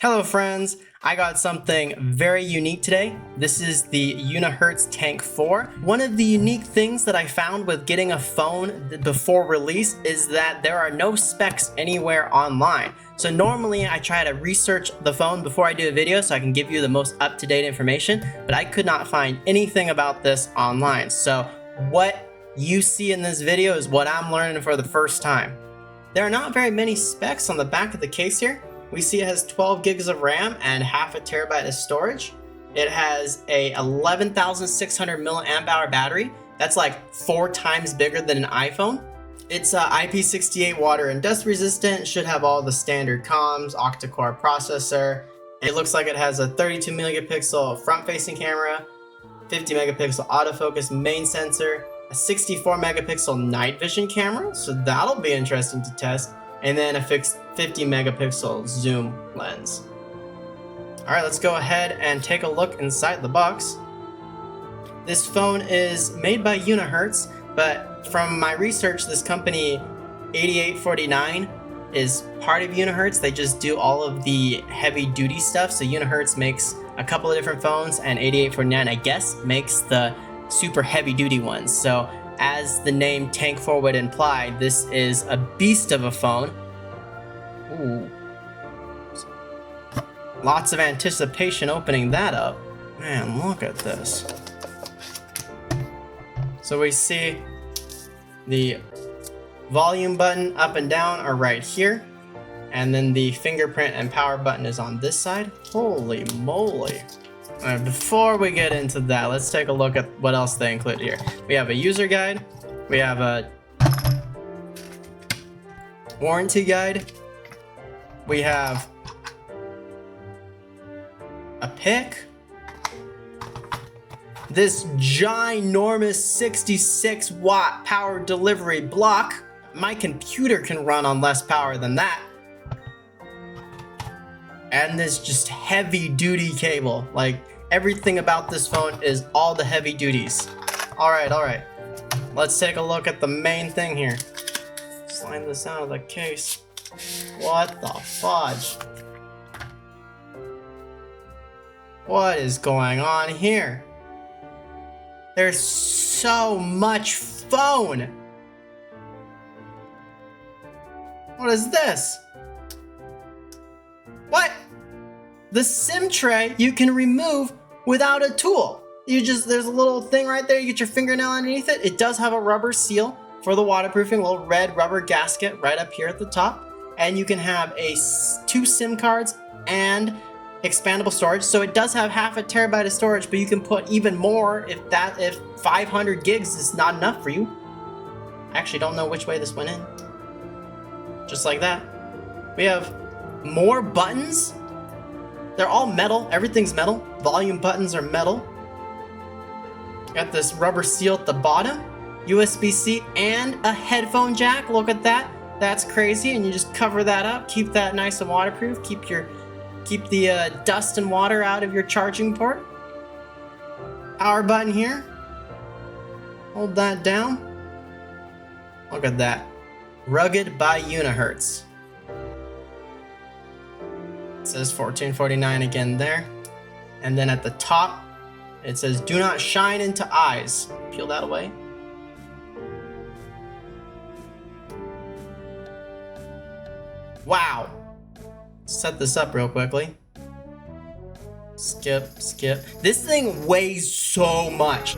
Hello friends, I got something very unique today. This is the Unihertz Tank 4. One of the unique things that I found with getting a phone before release is that there are no specs anywhere online. So normally I try to research the phone before I do a video so I can give you the most up-to-date information, but I could not find anything about this online. So what you see in this video is what I'm learning for the first time. There are not very many specs on the back of the case here. We see it has 12 gigs of RAM and half a terabyte of storage. It has a 11,600 milliamp hour battery. That's like 4 times bigger than an iPhone. It's IP68 water and dust resistant. It should have all the standard comms, octa-core processor. It looks like it has a 32 megapixel front facing camera, 50 megapixel autofocus main sensor, a 64 megapixel night vision camera, so that'll be interesting to test, and then a fixed 50 megapixel zoom lens. Alright, let's go ahead and take a look inside the box. This phone is made by Unihertz, but from my research, this company 8849 is part of Unihertz. They just do all of the heavy duty stuff, so Unihertz makes a couple of different phones, and 8849 I guess makes the super heavy duty ones. So as the name Tank 4 would imply, this is a beast of a phone. Ooh. Lots of anticipation opening that up. Man, look at this. So we see the volume button up and down are right here. And then the fingerprint and power button is on this side. Holy moly. Alright, before we get into that, let's take a look at what else they include here. We have a user guide. We have a warranty guide. We have a pic. This ginormous 66 watt power delivery block. My computer can run on less power than that. And this just heavy duty cable. Like, everything about this phone is all the heavy duties. Alright. Let's take a look at the main thing here. Slide this out of the case. What the fudge? What is going on here? There's so much phone! What is this? What? The SIM tray you can remove without a tool. There's a little thing right there, you get your fingernail underneath it. It does have a rubber seal for the waterproofing, a little red rubber gasket right up here at the top. And you can have 2 SIM cards and expandable storage. So it does have half a terabyte of storage, but you can put even more if 500 gigs is not enough for you. I actually don't know which way this went in. Just like that. We have more buttons. They're all metal. Everything's metal. Volume buttons are metal. Got this rubber seal at the bottom. USB-C and a headphone jack. Look at that. That's crazy. And you just cover that up. Keep that nice and waterproof. Keep the dust and water out of your charging port. Power button here. Hold that down. Look at that. Rugged by Unihertz. It says 1449 again there. And then at the top, it says do not shine into eyes. Peel that away. Wow. Set this up real quickly. Skip. This thing weighs so much.